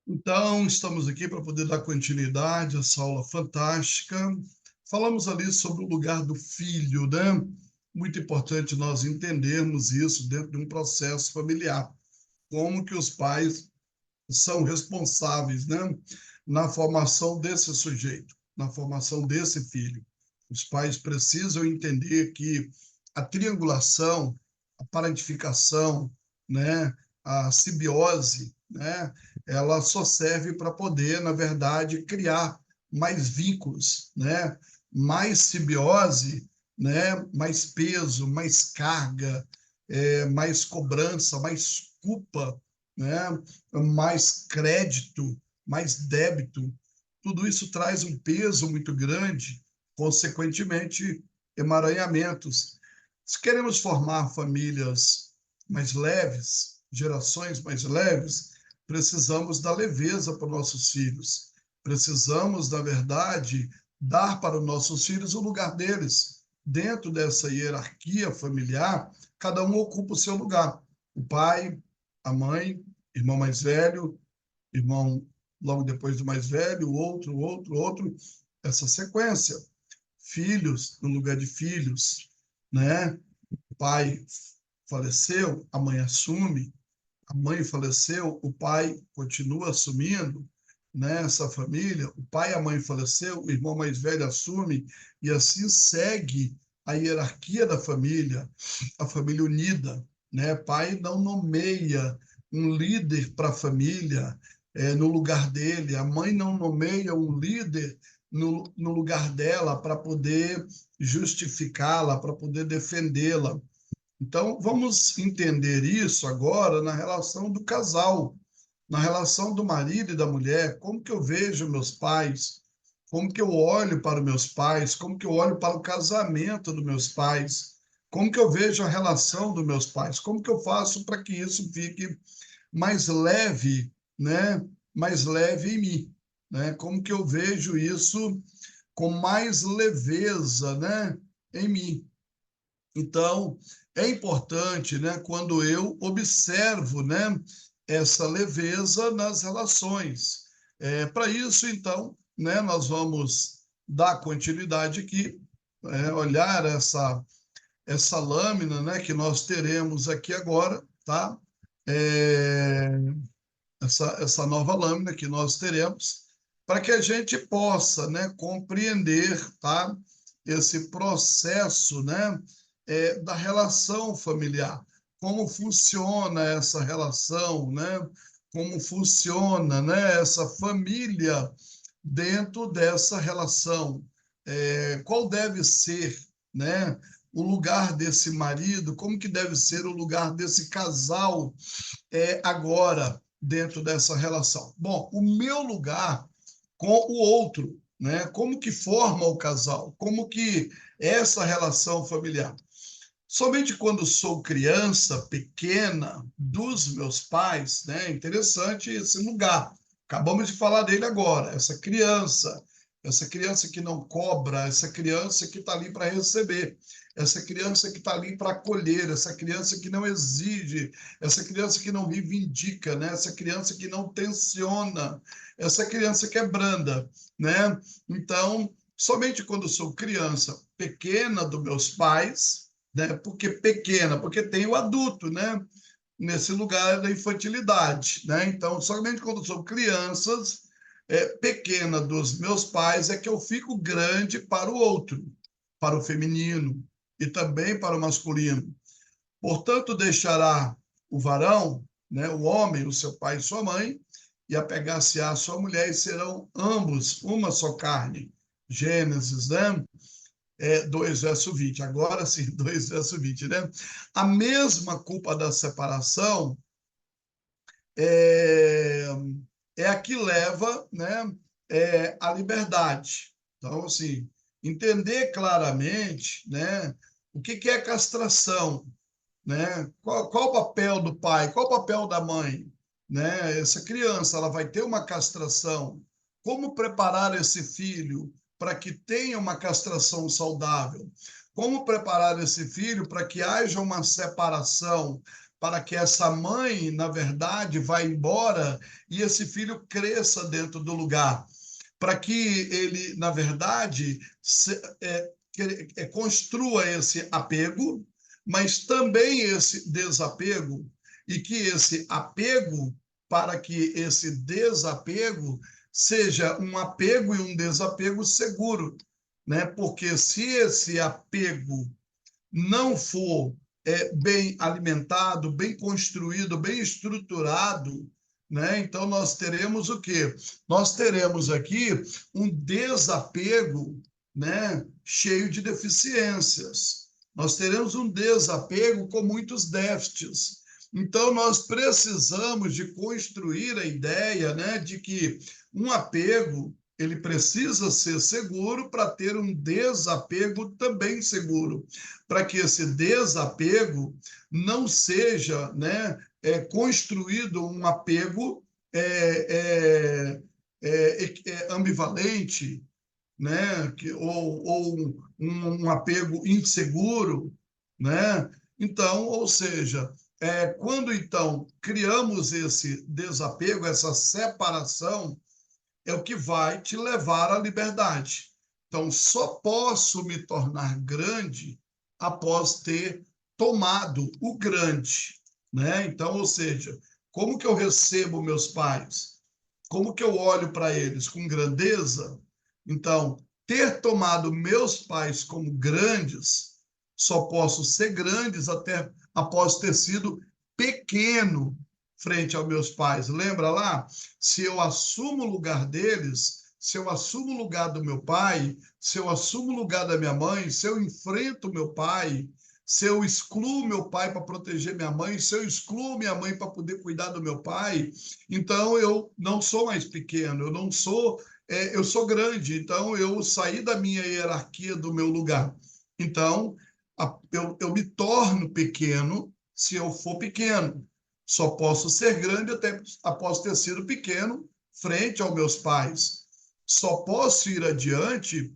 Então, estamos aqui para poder dar continuidade a essa aula fantástica. Falamos ali sobre o lugar do filho, né? Muito importante nós entendermos isso dentro de um processo familiar. Como que os pais são responsáveis, né? Na formação desse sujeito, na formação desse filho. Os pais precisam entender que a triangulação, a parentificação, né? A simbiose, né? Ela só serve para poder, na verdade, criar mais vínculos, né? Mais simbiose, né? Mais peso, mais carga, mais cobrança, mais culpa, né? Mais crédito, mais débito. Tudo isso traz um peso muito grande, consequentemente, emaranhamentos. Se queremos formar famílias mais leves, gerações mais leves, precisamos da leveza para os nossos filhos. Precisamos, na verdade, dar para os nossos filhos o lugar deles. Dentro dessa hierarquia familiar, cada um ocupa o seu lugar. O pai, a mãe, irmão mais velho, irmão logo depois do mais velho, outro, essa sequência. Filhos no lugar de filhos, né? O pai faleceu, a mãe assume, a mãe faleceu, o pai continua assumindo, né, essa família, o pai e a mãe faleceu, o irmão mais velho assume, e assim segue a hierarquia da família, a família unida, né? Pai não nomeia um líder para a família no lugar dele, a mãe não nomeia um líder no lugar dela para poder justificá-la, para poder defendê-la. Então, vamos entender isso agora na relação do casal, na relação do marido e da mulher. Como que eu vejo meus pais? Como que eu olho para os meus pais? Como que eu olho para o casamento dos meus pais? Como que eu vejo a relação dos meus pais? Como que eu faço para que isso fique mais leve, né? Mais leve em mim, né? Como que eu vejo isso com mais leveza, né? Em mim. Então, é importante, né, quando eu observo, né, essa leveza nas relações. Para isso, então, né, nós vamos dar continuidade aqui, olhar essa lâmina, né, que nós teremos aqui agora, tá? É, essa nova lâmina que nós teremos, para que a gente possa, né, compreender, tá, esse processo, né, da relação familiar, como funciona essa relação, né, como funciona, né, essa família dentro dessa relação, qual deve ser, né, o lugar desse marido, como que deve ser o lugar desse casal agora dentro dessa relação? Bom, o meu lugar com o outro, né? Como que forma o casal? Como que é essa relação familiar? Somente quando sou criança, pequena, dos meus pais, né? Interessante esse lugar. Acabamos de falar dele agora. Essa criança que não cobra, essa criança que está ali para receber, essa criança que está ali para acolher, essa criança que não exige, essa criança que não reivindica, né? Essa criança que não tensiona, essa criança que é branda, né? Então, somente quando sou criança pequena dos meus pais, né? Porque pequena, porque tem o adulto, né? Nesse lugar da infantilidade, né? Então, somente quando são crianças pequena dos meus pais é que eu fico grande para o outro, para o feminino e também para o masculino. Portanto, deixará o varão, né, o homem, o seu pai e sua mãe, e apegar-se-á à sua mulher, e serão ambos uma só carne. Gênesis, né? 2 verso 20. Agora sim, 2 verso 20, né? A mesma culpa da separação é, é a que leva, né, à liberdade. Então, assim, entender claramente, né, o que é castração, né? Qual o papel do pai? Qual o papel da mãe? Né? Essa criança ela vai ter uma castração. Como preparar esse filho para que tenha uma castração saudável? Como preparar esse filho para que haja uma separação, para que essa mãe, na verdade, vá embora e esse filho cresça dentro do lugar, para que ele, na verdade, construa esse apego, mas também esse desapego, e que esse apego, para que esse desapego seja um apego e um desapego seguro, né? Porque se esse apego não for bem alimentado, bem construído, bem estruturado, né? Então nós teremos o quê? Nós teremos aqui um desapego, né, cheio de deficiências. Nós teremos um desapego com muitos déficits. Então nós precisamos de construir a ideia, né, de que um apego ele precisa ser seguro para ter um desapego também seguro, para que esse desapego não seja, né, construído um apego ambivalente, né, ou um apego inseguro, né? Então, ou seja, quando então criamos esse desapego, essa separação, é o que vai te levar à liberdade. Então, só posso me tornar grande após ter tomado o grande, né? Então, ou seja, como que eu recebo meus pais? Como que eu olho para eles? Com grandeza? Então, ter tomado meus pais como grandes, só posso ser grandes até após ter sido pequeno frente aos meus pais. Lembra lá? Se eu assumo o lugar deles, se eu assumo o lugar do meu pai, se eu assumo o lugar da minha mãe, se eu enfrento meu pai, se eu excluo meu pai para proteger minha mãe, se eu excluo minha mãe para poder cuidar do meu pai, então eu não sou mais pequeno, eu não sou, eu sou grande, então eu saí da minha hierarquia, do meu lugar. Então, eu me torno pequeno se eu for pequeno. Só posso ser grande até após ter sido pequeno frente aos meus pais. Só posso ir adiante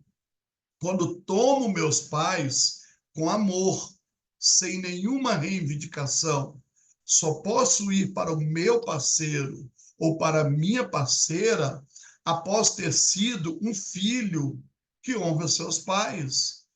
quando tomo meus pais com amor, sem nenhuma reivindicação. Só posso ir para o meu parceiro ou para a minha parceira após ter sido um filho que honra seus pais.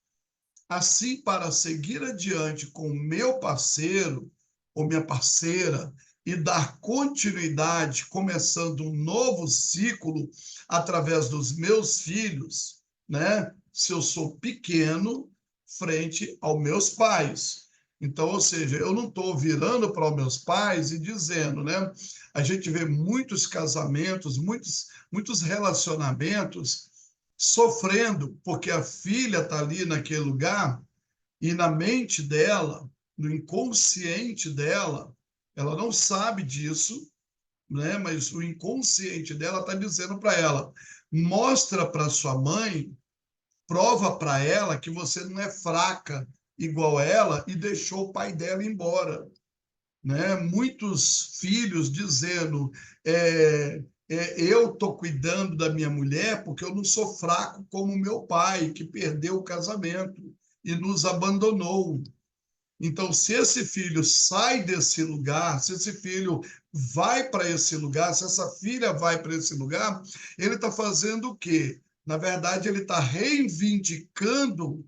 Assim, para seguir adiante com o meu parceiro ou minha parceira e dar continuidade, começando um novo ciclo através dos meus filhos, né? Se eu sou pequeno frente aos meus pais. Então, ou seja, eu não estou virando para os meus pais e dizendo, né? A gente vê muitos casamentos, muitos relacionamentos sofrendo, porque a filha está ali naquele lugar e na mente dela, no inconsciente dela, ela não sabe disso, né? Mas o inconsciente dela está dizendo para ela: mostra para sua mãe, prova para ela que você não é fraca igual ela e deixou o pai dela embora, né? Muitos filhos dizendo: eu estou cuidando da minha mulher porque eu não sou fraco como meu pai, que perdeu o casamento e nos abandonou. Então, se esse filho sai desse lugar, se esse filho vai para esse lugar, se essa filha vai para esse lugar, ele está fazendo o quê? Na verdade, ele está reivindicando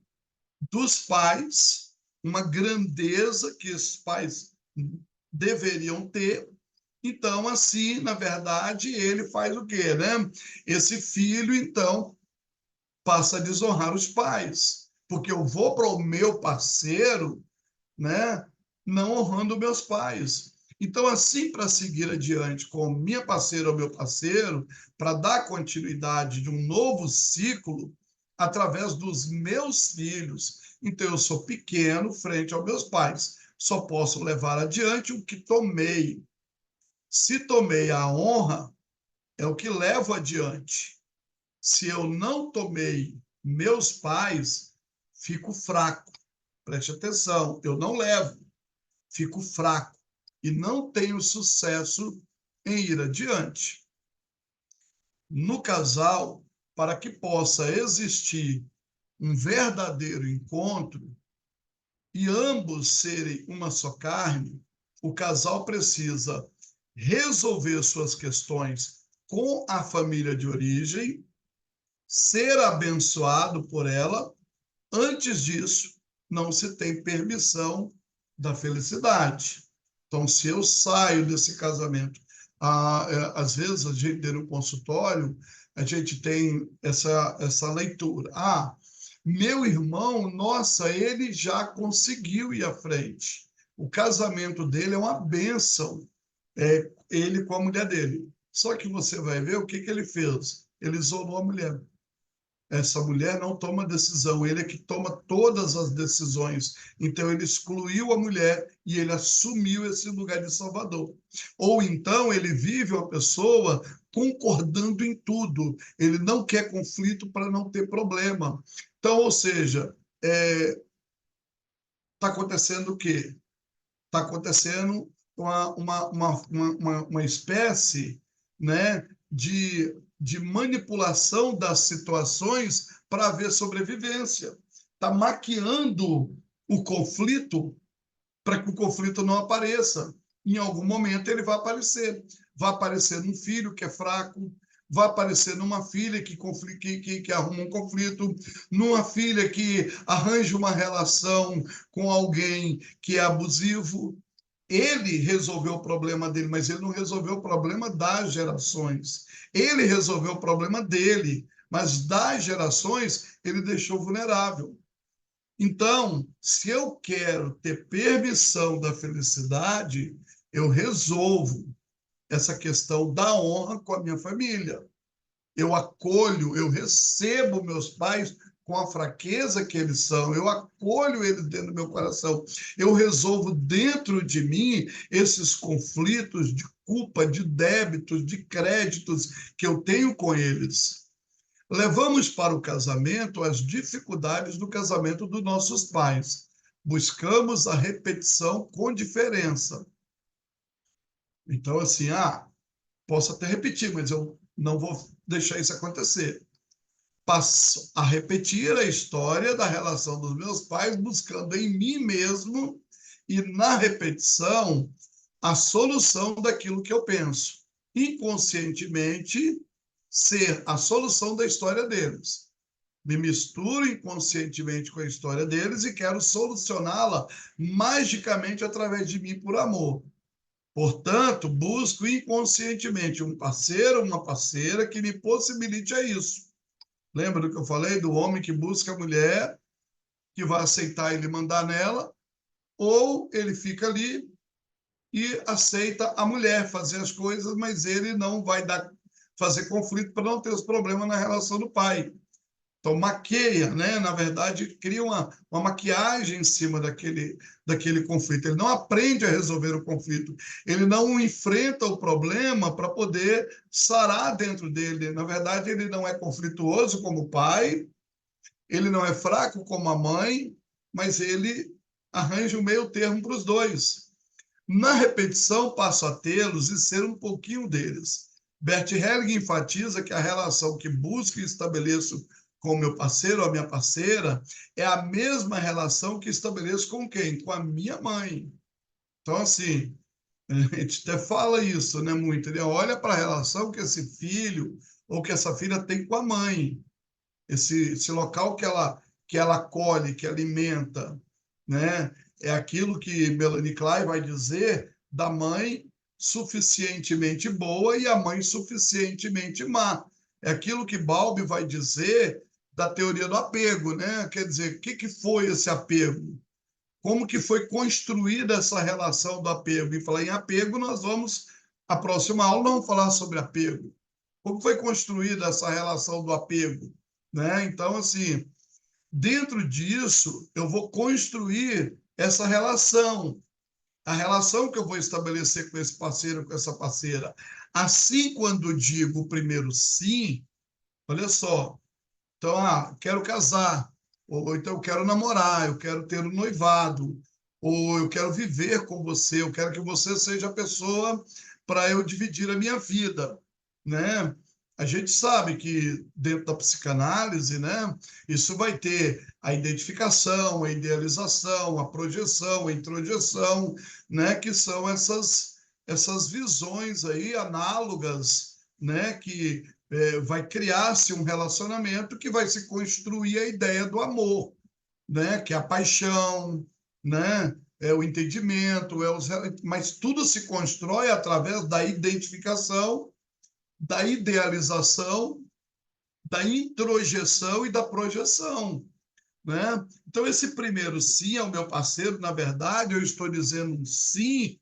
dos pais uma grandeza que os pais deveriam ter. Então, assim, na verdade, ele faz o quê, né? Esse filho, então, passa a desonrar os pais, porque eu vou para o meu parceiro, né, não honrando meus pais. Então, assim, para seguir adiante com minha parceira ou meu parceiro, para dar continuidade de um novo ciclo através dos meus filhos. Então, eu sou pequeno frente aos meus pais. Só posso levar adiante o que tomei. Se tomei a honra, é o que levo adiante. Se eu não tomei meus pais, fico fraco. Preste atenção, eu não levo, fico fraco e não tenho sucesso em ir adiante. No casal, para que possa existir um verdadeiro encontro e ambos serem uma só carne, o casal precisa resolver suas questões com a família de origem, ser abençoado por ela. Antes disso, não se tem permissão da felicidade. Então, se eu saio desse casamento, às vezes a gente no consultório, a gente tem essa leitura. Meu irmão, nossa, ele já conseguiu ir à frente. O casamento dele é uma bênção, ele com a mulher dele. Só que você vai ver o que ele fez. Ele isolou a mulher. Essa mulher não toma decisão, ele é que toma todas as decisões. Então, ele excluiu a mulher e ele assumiu esse lugar de salvador. Ou então, ele vive uma pessoa concordando em tudo. Ele não quer conflito para não ter problema. Então, ou seja, está acontecendo o quê? Está acontecendo uma espécie, né, de manipulação das situações para haver sobrevivência. Está maquiando o conflito para que o conflito não apareça. Em algum momento ele vai aparecer. Vai aparecer num filho que é fraco, vai aparecer numa filha que arruma um conflito, numa filha que arranja uma relação com alguém que é abusivo. Ele resolveu o problema dele, mas ele não resolveu o problema das gerações. Ele resolveu o problema dele, mas das gerações ele deixou vulnerável. Então, se eu quero ter permissão da felicidade, eu resolvo essa questão da honra com a minha família. Eu acolho, eu recebo meus pais com a fraqueza que eles são, eu acolho eles dentro do meu coração, eu resolvo dentro de mim esses conflitos de culpa, de débitos, de créditos que eu tenho com eles. Levamos para o casamento as dificuldades do casamento dos nossos pais. Buscamos a repetição com diferença. Então, assim, posso até repetir, mas eu não vou deixar isso acontecer. Passo a repetir a história da relação dos meus pais, buscando em mim mesmo e na repetição a solução daquilo que eu penso. Inconscientemente, ser a solução da história deles. Me misturo inconscientemente com a história deles e quero solucioná-la magicamente através de mim por amor. Portanto, busco inconscientemente um parceiro, uma parceira que me possibilite isso. Lembra do que eu falei do homem que busca a mulher que vai aceitar ele mandar nela, ou ele fica ali e aceita a mulher fazer as coisas, mas ele não vai fazer conflito para não ter os problemas na relação do pai. Então, maqueia, né? Na verdade, cria uma maquiagem em cima daquele conflito. Ele não aprende a resolver o conflito. Ele não enfrenta o problema para poder sarar dentro dele. Na verdade, ele não é conflituoso como o pai, ele não é fraco como a mãe, mas ele arranja o meio termo para os dois. Na repetição, passo a tê-los e ser um pouquinho deles. Bert Helling enfatiza que a relação que busco e estabeleço com o meu parceiro ou a minha parceira é a mesma relação que estabeleço com quem? Com a minha mãe. Então, assim, a gente até fala isso, né, muito, né? Olha para a relação que esse filho ou que essa filha tem com a mãe, esse local que ela acolhe, que alimenta, né? É aquilo que Melanie Klein vai dizer da mãe suficientemente boa e a mãe suficientemente má. É aquilo que Bowlby vai dizer da teoria do apego, né? Quer dizer, o que foi esse apego? Como que foi construída essa relação do apego? E falar em apego, nós vamos, a próxima aula, vamos falar sobre apego. Como foi construída essa relação do apego? Né? Então, assim, dentro disso, eu vou construir essa relação, a relação que eu vou estabelecer com esse parceiro, com essa parceira. Assim, quando digo o primeiro sim, olha só, então, quero casar, ou então eu quero namorar, eu quero ter um noivado, ou eu quero viver com você, eu quero que você seja a pessoa para eu dividir a minha vida, né? A gente sabe que dentro da psicanálise, né, isso vai ter a identificação, a idealização, a projeção, a introjeção, né, que são essas visões aí análogas, né, que vai criar-se um relacionamento que vai se construir a ideia do amor, né, que é a paixão, né, é o entendimento, mas tudo se constrói através da identificação, da idealização, da introjeção e da projeção, né? Então, esse primeiro sim ao meu parceiro, na verdade, eu estou dizendo um sim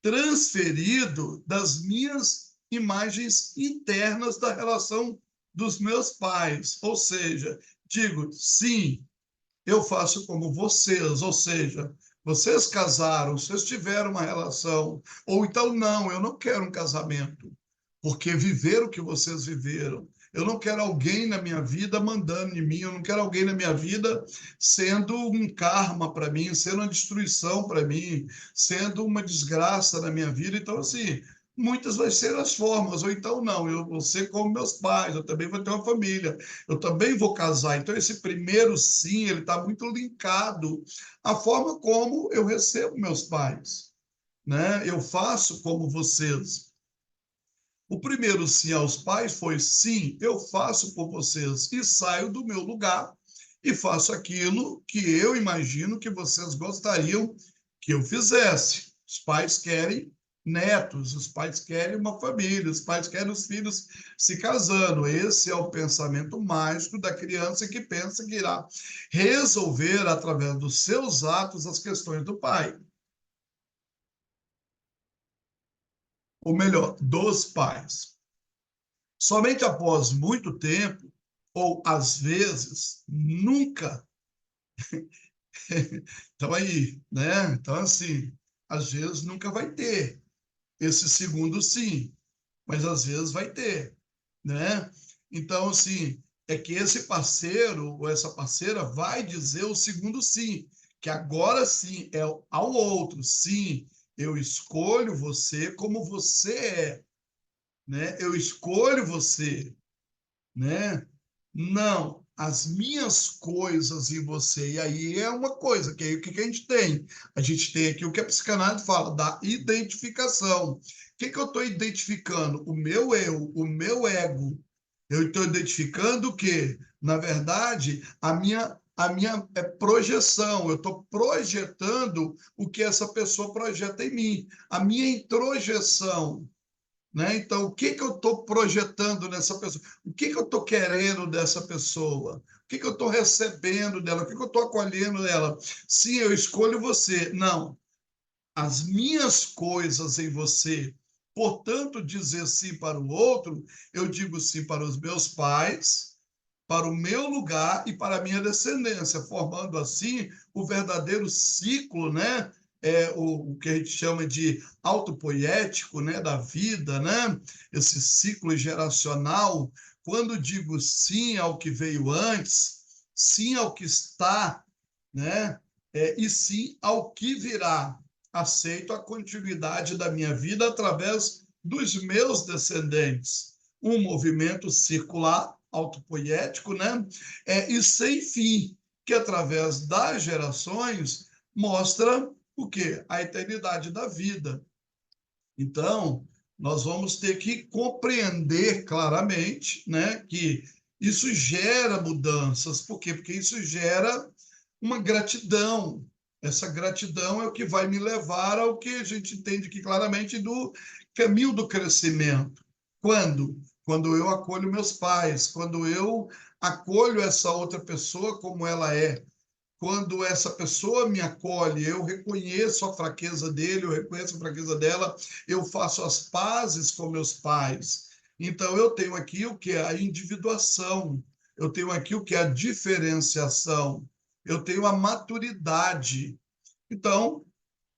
transferido das minhas imagens internas da relação dos meus pais. Ou seja, digo, sim, eu faço como vocês, ou seja, vocês casaram, vocês tiveram uma relação, ou então não, eu não quero um casamento, porque viveram o que vocês viveram. Eu não quero alguém na minha vida mandando em mim, eu não quero alguém na minha vida sendo um karma para mim, sendo uma destruição para mim, sendo uma desgraça na minha vida. Então, assim, muitas vai ser as formas, ou então não, eu vou ser como meus pais, eu também vou ter uma família, eu também vou casar. Então, esse primeiro sim, ele está muito linkado à forma como eu recebo meus pais, né? Eu faço como vocês. O primeiro sim aos pais foi: sim, eu faço por vocês e saio do meu lugar e faço aquilo que eu imagino que vocês gostariam que eu fizesse. Os pais querem netos, os pais querem uma família, os pais querem os filhos se casando. Esse é o pensamento mágico da criança que pensa que irá resolver através dos seus atos as questões do pai. Ou melhor, dos pais. Somente após muito tempo, ou às vezes nunca, então aí, né? Então, assim, às vezes nunca vai ter esse segundo sim, mas às vezes vai ter, né? Então, assim, é que esse parceiro ou essa parceira vai dizer o segundo sim, que agora sim é ao outro, sim, eu escolho você como você é, né? Eu escolho você, né? Não, as minhas coisas em você. E aí é uma coisa, que aí o que a gente tem? A gente tem aqui o que a psicanálise fala, da identificação. O que eu estou identificando? O meu eu, o meu ego. Eu estou identificando o quê? Na verdade, a minha projeção. Eu estou projetando o que essa pessoa projeta em mim. A minha introjeção, né? Então, o que eu estou projetando nessa pessoa? O que eu estou querendo dessa pessoa? O que eu estou recebendo dela? O que eu estou acolhendo dela? Sim, eu escolho você. Não, as minhas coisas em você. Portanto, dizer sim para o outro, eu digo sim para os meus pais, para o meu lugar e para a minha descendência, formando assim o verdadeiro ciclo, né? O que a gente chama de autopoético, né, da vida, né? Esse ciclo geracional. Quando digo sim ao que veio antes, sim ao que está, né? E sim ao que virá. Aceito a continuidade da minha vida através dos meus descendentes. Um movimento circular, autopoético, né? E sem fim, que através das gerações mostra o quê? A eternidade da vida. Então, nós vamos ter que compreender claramente, né, que isso gera mudanças. Por quê? Porque isso gera uma gratidão. Essa gratidão é o que vai me levar ao que a gente entende aqui claramente do caminho do crescimento. Quando? Quando eu acolho meus pais, quando eu acolho essa outra pessoa como ela é, quando essa pessoa me acolhe, eu reconheço a fraqueza dele, eu reconheço a fraqueza dela, eu faço as pazes com meus pais. Então, eu tenho aqui o que é a individuação, eu tenho aqui o que é a diferenciação, eu tenho a maturidade. Então,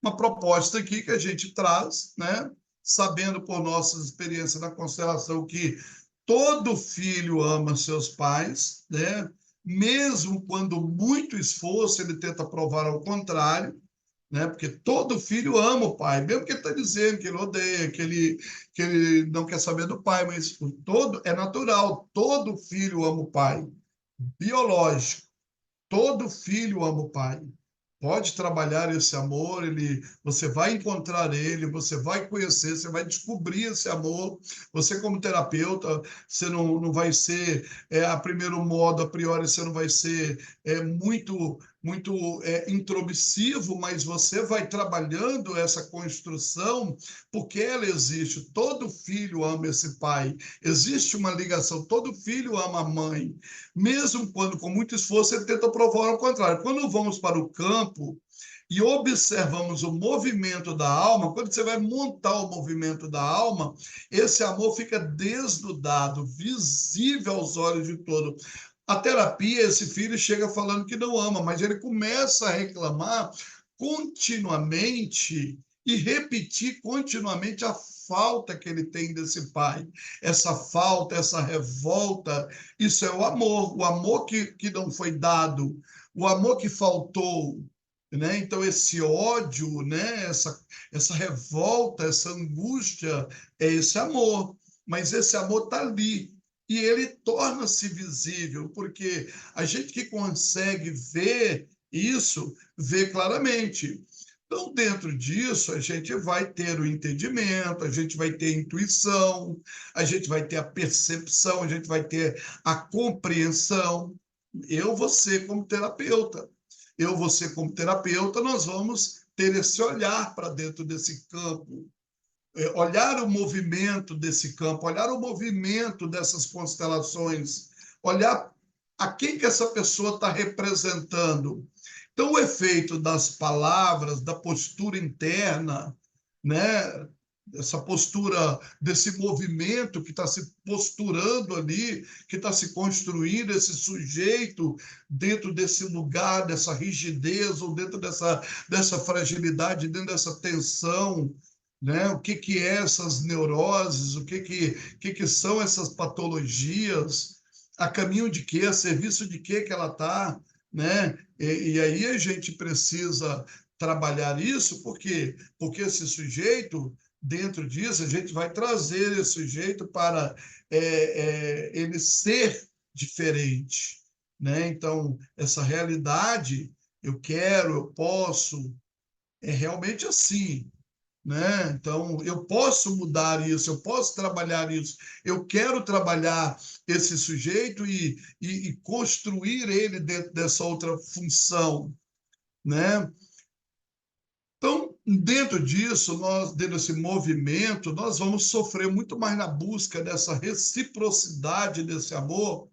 uma proposta aqui que a gente traz, né? Sabendo por nossas experiências na constelação que todo filho ama seus pais, né? Mesmo quando muito esforço ele tenta provar ao contrário, né? Porque todo filho ama o pai, mesmo que ele está dizendo que ele odeia, que ele não quer saber do pai, mas todo é natural, todo filho ama o pai, biológico, todo filho ama o pai. Pode trabalhar esse amor, você vai encontrar ele, você vai conhecer, você vai descobrir esse amor. Você, como terapeuta, você não vai ser, a primeiro modo, a priori, você não vai ser muito intromissivo, mas você vai trabalhando essa construção, porque ela existe. Todo filho ama esse pai, existe uma ligação, todo filho ama a mãe, mesmo quando, com muito esforço, ele tenta provar o contrário. Quando vamos para o campo e observamos o movimento da alma, quando você vai montar o movimento da alma, esse amor fica desnudado, visível aos olhos de todos. A terapia, esse filho chega falando que não ama, mas ele começa a reclamar continuamente e repetir continuamente a falta que ele tem desse pai. Essa falta, essa revolta, isso é o amor que não foi dado, o amor que faltou. Né? Então, esse ódio, né? essa revolta, essa angústia, é esse amor. Mas esse amor está ali. E ele torna-se visível, porque a gente que consegue ver isso, vê claramente. Então, dentro disso, a gente vai ter o entendimento, a gente vai ter a intuição, a gente vai ter a percepção, a gente vai ter a compreensão. Você como terapeuta. Você como terapeuta, nós vamos ter esse olhar para dentro desse campo, olhar o movimento desse campo, olhar o movimento dessas constelações, olhar a quem que essa pessoa está representando. Então, o efeito das palavras, da postura interna, né? Essa postura desse movimento que está se posturando ali, que está se construindo, esse sujeito dentro desse lugar, dessa rigidez, ou dentro dessa fragilidade, dentro dessa tensão, né? O que que é essas neuroses, o que são essas patologias, a caminho de quê, a serviço de quê que ela está, né? E aí a gente precisa trabalhar isso, porque esse sujeito, dentro disso, a gente vai trazer esse sujeito para ele ser diferente, né? Então, essa realidade, eu quero, eu posso, é realmente assim, né? Então, eu posso mudar isso, eu posso trabalhar isso, eu quero trabalhar esse sujeito e construir ele dentro dessa outra função, né? Então, dentro disso, dentro desse movimento, nós vamos sofrer muito mais na busca dessa reciprocidade desse amor,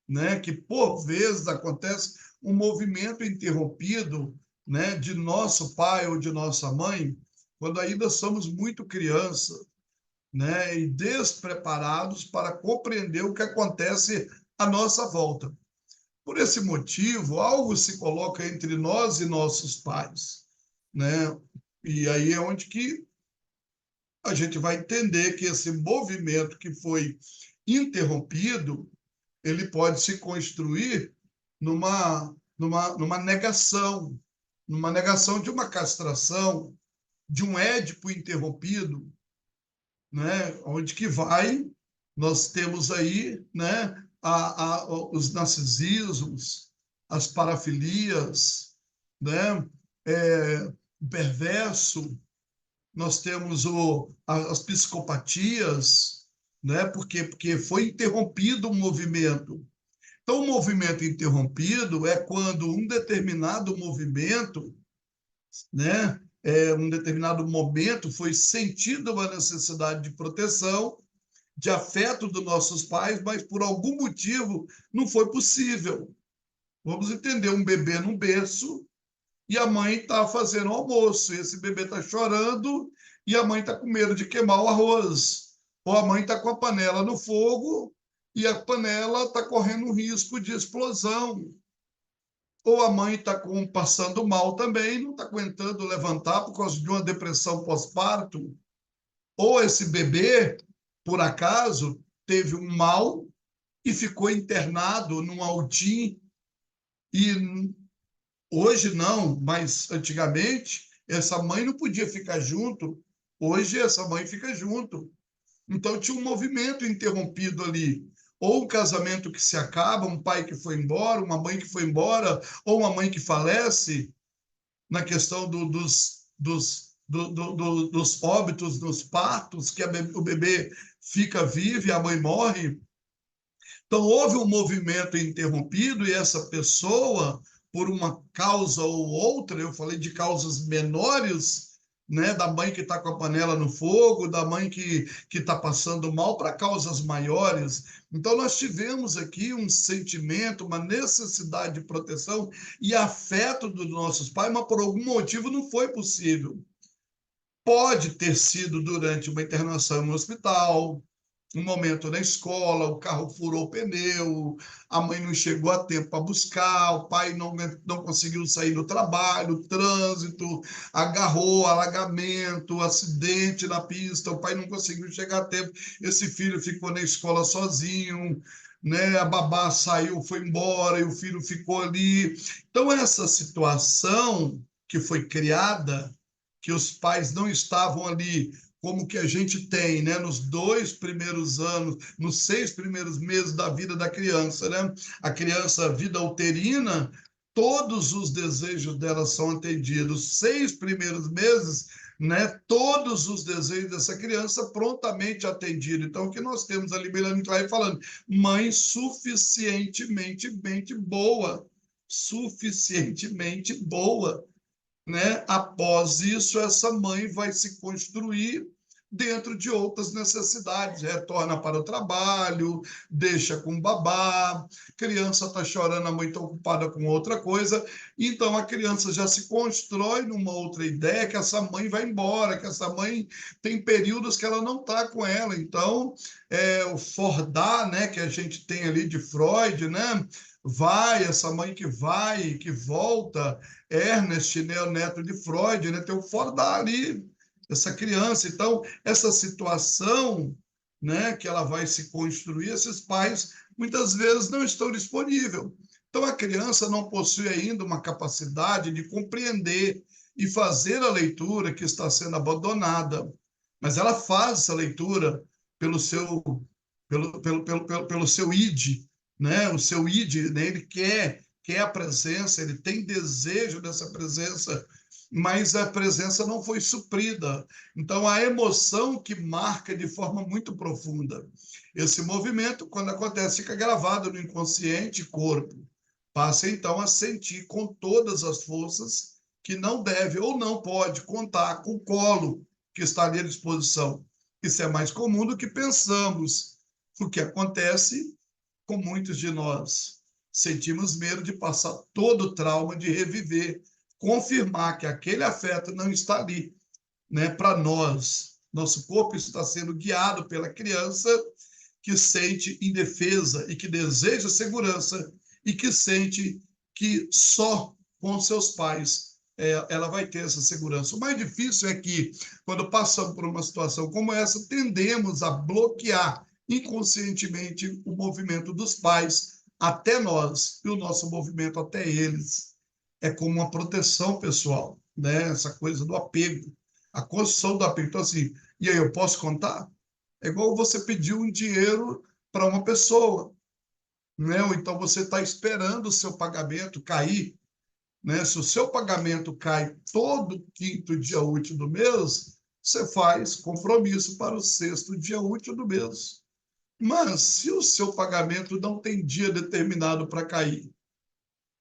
né? Que por vezes acontece um movimento interrompido, né? De nosso pai ou de nossa mãe, quando ainda somos muito criança, né? E despreparados para compreender o que acontece à nossa volta. Por esse motivo, algo se coloca entre nós e nossos pais, né? E aí é onde que a gente vai entender que esse movimento que foi interrompido, ele pode se construir numa negação de uma castração, de um édipo interrompido, né? Onde que nós temos aí, né, os narcisismos, as parafilias, né, o perverso, nós temos as psicopatias, né, porque foi interrompido o movimento. Então, o movimento interrompido é quando um determinado movimento, né, um determinado momento foi sentido uma necessidade de proteção, de afeto dos nossos pais, mas por algum motivo não foi possível. Vamos entender, um bebê num berço e a mãe está fazendo o almoço, e esse bebê está chorando e a mãe está com medo de queimar o arroz. Ou a mãe está com a panela no fogo e a panela está correndo um risco de explosão. Ou a mãe está passando mal também, não está aguentando levantar por causa de uma depressão pós-parto. Ou esse bebê, por acaso, teve um mal e ficou internado num altim. E hoje não, mas antigamente Essa mãe não podia ficar junto, hoje essa mãe fica junto. Então tinha um movimento interrompido ali. Ou um casamento que se acaba, um pai que foi embora, uma mãe que foi embora, ou uma mãe que falece, na questão dos óbitos, dos partos, que o bebê fica vivo e a mãe morre. Então, houve um movimento interrompido e essa pessoa, por uma causa ou outra, eu falei de causas menores, né, da mãe que está com a panela no fogo, da mãe que está passando mal, para causas maiores. Então, nós tivemos aqui um sentimento, uma necessidade de proteção e afeto dos nossos pais, mas por algum motivo não foi possível. Pode ter sido durante uma internação no hospital, um momento na escola, o carro furou o pneu, a mãe não chegou a tempo para buscar, o pai não conseguiu sair do trabalho, trânsito, agarrou, alagamento, acidente na pista, o pai não conseguiu chegar a tempo, esse filho ficou na escola sozinho, né? A babá saiu, foi embora e o filho ficou ali. Então, essa situação que foi criada, que os pais não estavam ali como que a gente tem, né, nos 2 primeiros anos, nos 6 primeiros meses da vida da criança, né? A criança, vida uterina, todos os desejos dela são atendidos. 6 primeiros meses, né? Todos os desejos dessa criança prontamente atendidos. Então, o que nós temos ali, Melanie Klein falando, mãe suficientemente boa, suficientemente boa, né? Após isso, essa mãe vai se construir dentro de outras necessidades, retorna para o trabalho, deixa com babá, criança está chorando, a mãe está ocupada com outra coisa, então a criança já se constrói numa outra ideia que essa mãe vai embora, que essa mãe tem períodos que ela não está com ela, então o Fordar, né, que a gente tem ali de Freud, né, essa mãe que vai, que volta, Ernest, né, o neto de Freud, né, tem o Fordar ali, essa criança. Então, essa situação, né, que ela vai se construir, esses pais muitas vezes não estão disponíveis. Então, a criança não possui ainda uma capacidade de compreender e fazer a leitura que está sendo abandonada. Mas ela faz essa leitura pelo seu, pelo seu id, né? O seu id, né? Ele quer a presença, ele tem desejo dessa presença, mas a presença não foi suprida. Então, a emoção que marca de forma muito profunda. Esse movimento, quando acontece, fica gravado no inconsciente corpo. Passa, então, a sentir com todas as forças que não deve ou não pode contar com o colo que está ali à disposição. Isso é mais comum do que pensamos. O que acontece com muitos de nós? Sentimos medo de passar todo o trauma, de reviver, confirmar que aquele afeto não está ali, né, para nós. Nosso corpo está sendo guiado pela criança que sente indefesa e que deseja segurança e que sente que só com seus pais ela vai ter essa segurança. O mais difícil é que, quando passamos por uma situação como essa, tendemos a bloquear inconscientemente o movimento dos pais até nós e o nosso movimento até eles. É como uma proteção pessoal, né? Essa coisa do apego, a construção do apego. Então, assim, e aí, eu posso contar? É igual você pedir um dinheiro para uma pessoa, né? Ou então você está esperando o seu pagamento cair, né? Se o seu pagamento cai todo quinto dia útil do mês, você faz compromisso para o sexto dia útil do mês. Mas se o seu pagamento não tem dia determinado para cair,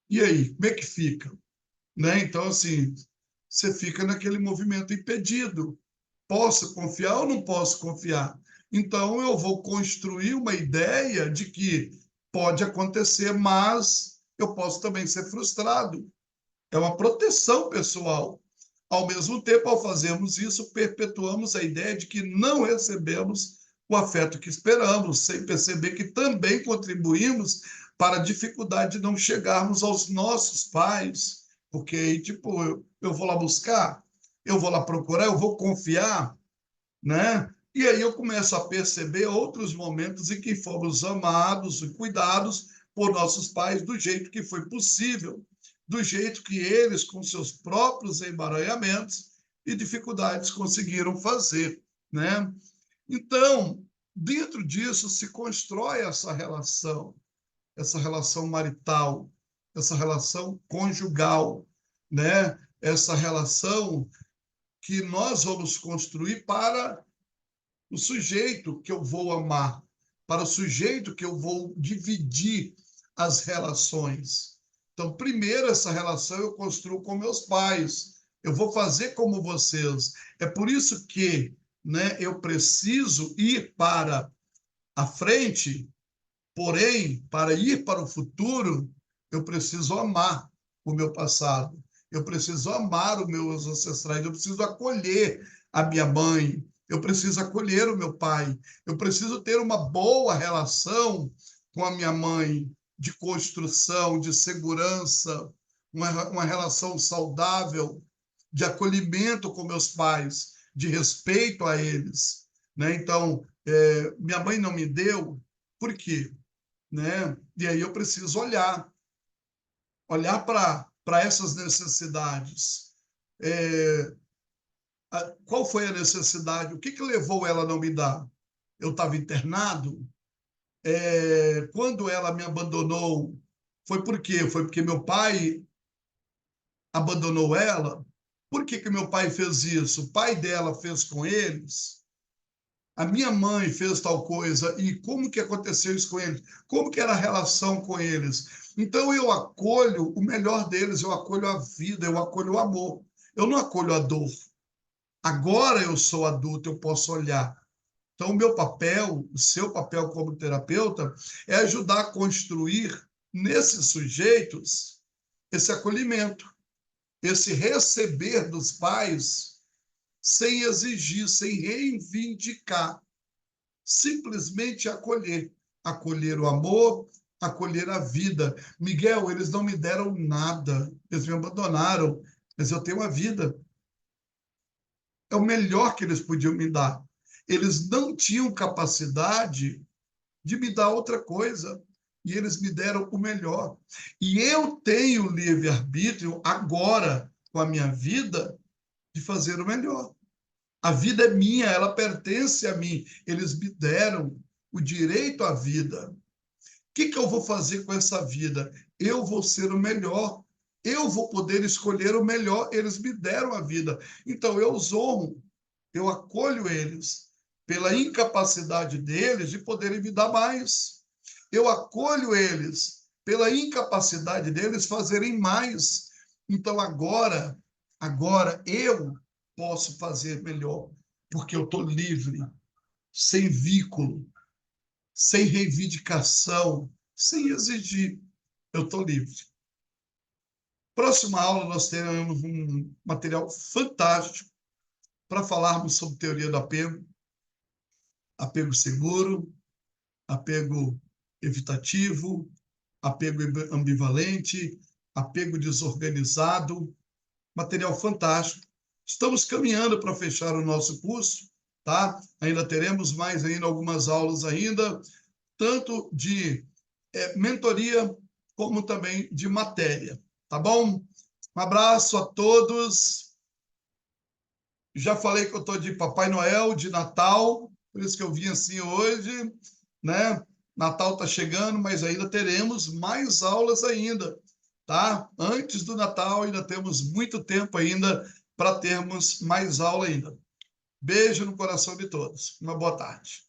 e aí, como é que fica? Né? Então, assim, você fica naquele movimento impedido. Posso confiar ou não posso confiar? Então, eu vou construir uma ideia de que pode acontecer, mas eu posso também ser frustrado. É uma proteção pessoal. Ao mesmo tempo, ao fazermos isso, perpetuamos a ideia de que não recebemos o afeto que esperamos, sem perceber que também contribuímos para a dificuldade de não chegarmos aos nossos pais, porque aí, tipo, eu vou lá buscar, eu vou lá procurar, eu vou confiar, né? E aí eu começo a perceber outros momentos em que fomos amados e cuidados por nossos pais do jeito que foi possível. do jeito que eles, com seus próprios emaranhamentos e dificuldades, conseguiram fazer, né? Então, dentro disso se constrói essa relação marital, essa relação conjugal, né? Essa relação que nós vamos construir para o sujeito que eu vou amar, para o sujeito que eu vou dividir as relações. Então, primeiro, essa relação eu construo com meus pais. Eu vou fazer como vocês. É por isso que, né, eu preciso ir para a frente, porém, para ir para o futuro, eu preciso amar o meu passado. Eu preciso amar os meus ancestrais. Eu preciso acolher a minha mãe. Eu preciso acolher o meu pai. Eu preciso ter uma boa relação com a minha mãe, de construção, de segurança, uma relação saudável, de acolhimento com meus pais, de respeito a eles, né? Então, minha mãe não me deu, por quê? Né? E aí eu preciso olhar para essas necessidades. Qual foi a necessidade? O que levou ela a não me dar? Eu estava internado? Quando ela me abandonou, foi por quê? Foi porque meu pai abandonou ela? Por que meu pai fez isso? O pai dela fez com eles? A minha mãe fez tal coisa, e como que aconteceu isso com eles? Como que era a relação com eles? Então eu acolho o melhor deles, eu acolho a vida, eu acolho o amor. Eu não acolho a dor. Agora eu sou adulto, eu posso olhar. Então o meu papel, o seu papel como terapeuta, é ajudar a construir nesses sujeitos esse acolhimento, esse receber dos pais sem exigir, sem reivindicar, simplesmente acolher. Acolher o amor, acolher a vida. Miguel, eles não me deram nada, eles me abandonaram, mas eu tenho a vida. É o melhor que eles podiam me dar. Eles não tinham capacidade de me dar outra coisa, e eles me deram o melhor. E eu tenho livre-arbítrio agora, com a minha vida, de fazer o melhor. A vida é minha, ela pertence a mim. Eles me deram o direito à vida. O que eu vou fazer com essa vida? Eu vou ser o melhor. Eu vou poder escolher o melhor. Eles me deram a vida. Então eu os honro, eu acolho eles pela incapacidade deles de poderem me dar mais. Eu acolho eles pela incapacidade deles fazerem mais. Então agora eu posso fazer melhor, porque eu estou livre, sem vínculo, sem reivindicação, sem exigir. Eu estou livre. Próxima aula nós teremos um material fantástico para falarmos sobre teoria do apego, apego seguro, apego evitativo, apego ambivalente, apego desorganizado, material fantástico. Estamos caminhando para fechar o nosso curso, tá? Ainda teremos mais ainda algumas aulas ainda, tanto de mentoria como também de matéria, tá bom? Um abraço a todos. Já falei que eu estou de Papai Noel, de Natal, por isso que eu vim assim hoje, né? Natal está chegando, mas ainda teremos mais aulas ainda, tá? Antes do Natal ainda temos muito tempo ainda para termos mais aula ainda. Beijo no coração de todos. Uma boa tarde.